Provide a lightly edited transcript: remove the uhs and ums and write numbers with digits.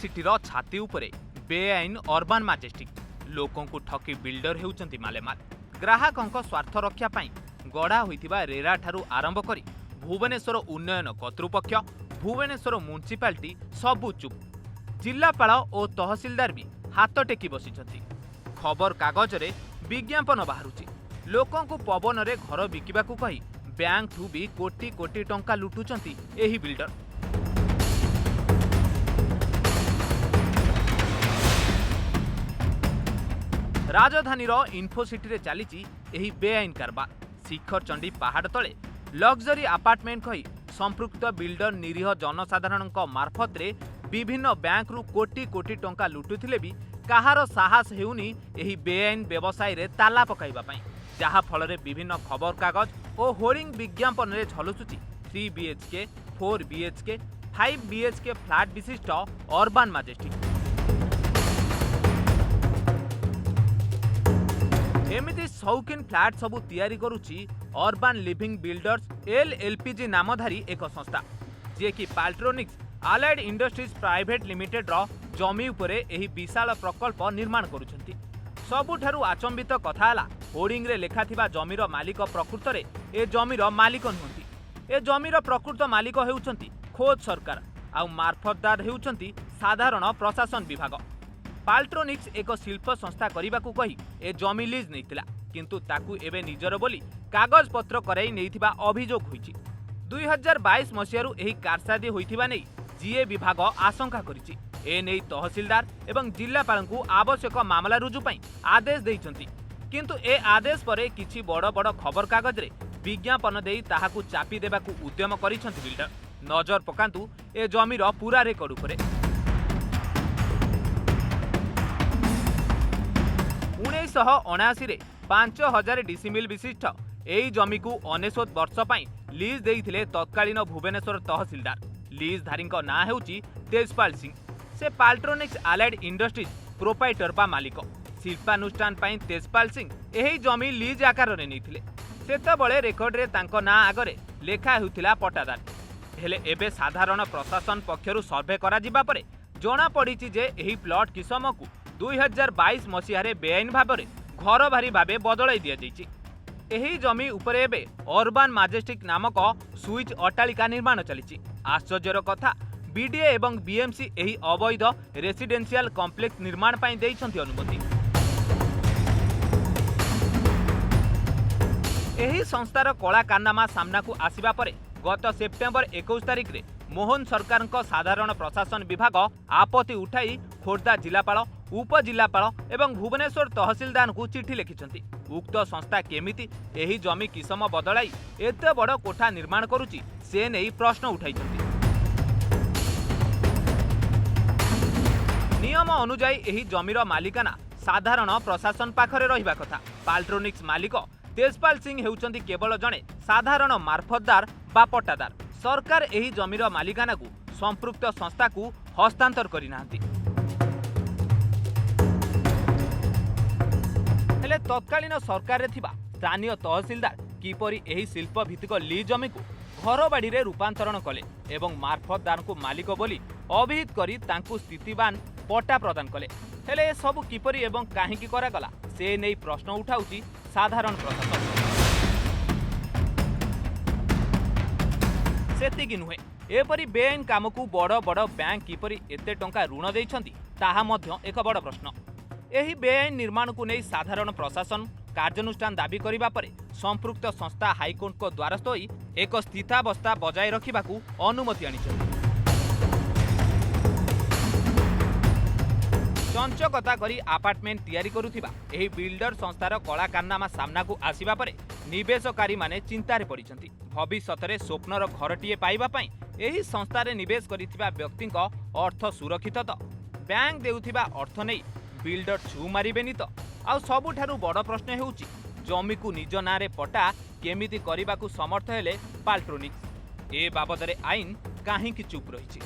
City छाती उपरे बेआईन urban majestic लोकों को ठकी बिल्डर हेउचंती मालेमाल। ग्राहकों स्वार्थ रक्षा पाई गढ़ा होइतिबा रेरा ठारू आरंभ करी भुवनेश्वर उन्नयन कर्तृपक्ष भुवनेश्वर म्युनिसिपालिटी सबु चुप। जिलापाल और तहसिलदार भी हाथ टेकी बसिछंती। खबर कागज रे विज्ञापन बाहरुची। लोकों को पवन रे घर बिकिबाकू कही बैंक ठू भी कोटी कोटी टंका लुटुचंती एही बिल्डर। राजधानी इन्फोसिटी रे चलीची एही बेआईन कारबार। शिखर चंडी पहाड़ तले लग्जरी अपार्टमेंट कही संपृक्त बिल्डर निरीह जनसाधारण मार्फत रे विभिन्न बैंक रु कोटी कोटी टंका लुटुथिले भी कहार साहस हेउनी एही बेआईन व्यवसाय रे ताला पकाइबा पई, जहा फल रे विभिन्न खबर कागज और होर्डिंग विज्ञापन रे झलसुची 3 BHK 4 BHK 5 BHK फ्लैट विशिष्ट अर्बान मजेस्टिक। एमिति शौकीन फ्लैट सबू तैयारी करुची अर्बान लिविंग बिल्डर्स LLPG नामधारी एक संस्था, जे कि पाल्ट्रोनिक्स आलाइड इंडस्ट्रीज प्राइवेट लिमिटेड रो जमी उपरे एही विशाल प्रकल्प निर्माण करुछंती। सबुठारु आचंबित कथा हला होर्डिंग रे लेखा थिबा जमीर मालिक प्रकृत रे ए जमीर मालिक नुहंती। ए जमीर प्रकृत मालिक हेउचंती खोद सरकार आ मार्फतदार हेउचंती साधारण प्रशासन विभाग। पाल्ट्रोनिक्स एक शिल्प संस्था करने कही ए जमी लीज नैतिला, किंतु ताकू एबे निजर बोली कागज पत्र कराई नैथिबा अभियोग होईची। 2022 मसियारू एही कारसादी होईथिबा नै जीए विभाग आशंका करिछि। ए नै तहसिलदार एवं जिलापालଙ୍କୁ आवश्यक मामला रुजु पई आदेश दैछंती, किंतु ए आदेश परे किछि बड़ बड़ खबर कागज रे विज्ञापन देई ताहाकू चापी देबाकू उद्यम करिछंती बिल्डर। नजर पकांतु ए जमीर पूरा रेकर्ड उपरे। 1979 रे 5000 डिसिमिल विशिष्ट एई जमी को 19 वर्ष पई लीज देइथिले तत्कालीन भुवनेश्वर तहसिलदार। लीज धारीक ना हेउची तेजपाल सिंह। से पाल्ट्रोनिक्स आलाइड इंडस्ट्रीज प्रोपाइटर बा मालिक। शिल्पानुष्ठान पई तेजपाल सिंह एही जमी लीज आकार रे नैथिले। सेतबळे रेकर्ड रे तांको ना आगरे लेखा हेउथिला पट्टादार। हेले एबे साधारण प्रशासन पक्षरु सर्वे करा जिबा परे जणा पड़िछि जे एही प्लॉट किसम को 2022 मसीह बेआईन भाव में घर भारी भाव बदल दि जाइछि। एही जमी उपरे एबे अर्बान मजेस्टिक नामक स्विच अट्टालिका निर्माण चली। आश्चर्यर कथा बीडीए एवं बीएमसी एही अवैध रेसिडेंशियल कॉम्प्लेक्स निर्माण पई दैछंती अनुमति। एही संस्थार कला कारनामा सामना को आसिबा परे गत सेप्टेम्बर 21 तारिख रे मोहन सरकार साधारण प्रशासन विभाग आपत्ति उठाई खोर्धा जिलापाल उपजिलापाल एवं भुवनेश्वर तहसिलदार को चिठी लिखिछंती। उक्त संस्था केमिति एही जमी किसम बदलाई एते बड़ कोठा निर्माण करुची से नै प्रश्न उठाइछंती। नियम अनुसार एही जमीर मालिकाना साधारण प्रशासन पाखरे रहिबा कथा। पाल्ट्रोनिक्स मालिक तेजपाल सिंह हेउचंती केवल जणे साधारण मार्फतदार बा पट्टादार। सरकार एही जमीर मालिकाना को संपृक्त संस्था को हस्तांतर करिनांती। हेले तत्कालीन सरकार रे थिबा स्थानीय तहसिलदार किपरि एही शिल्प भित्तिक लीज जमी को घर बाड़ी रे रूपांतरण कले एवं मार्फतदार को मालिक बोली अभिहित करी तांकु स्थितिवान पट्टा प्रदान कले। हेले सब किपरि एवं काहींकी करागला से नै प्रश्न उठाउची साधारण प्रशासन। सेतिकी नुहे एपरी बेआईन काम को बड़ बड़ बैंक किपरि एते टंका ऋण दैछंती ताहा मध्य एक बड़ प्रश्न। एही बेआईन निर्माण को नहीं साधारण प्रशासन कार्यानुष्ठान दाबी करिबा परे संपृक्त संस्था हाईकोर्ट को द्वारस्थ होई एक स्थितावस्था बजाय रखिबाकू अनुमति आनिछंती। चंचकता करी अपार्टमेंट तैयारी करुथिबा एही बिल्डर संस्थार कला कारनामा सामना को आसिबा परे निवेशकारी माने चिंतारे पड़िछंती। भविष्यत रे स्वप्नर घरटीए पाइबा पई एही संस्था रे निवेश करिथिबा व्यक्तिक अर्थ सुरक्षित तो बैंक देउथिबा अर्थ नै बिल्डर छू मारिबेनी तो। आ सबुठारु बड़ प्रश्न हेउची जमी को निज नारे पट्टा केमिति करिबाकू समर्थ हेले पाल्ट्रोनिक्स। ए बाबद रे आईन काहींकी चुप रहिछि।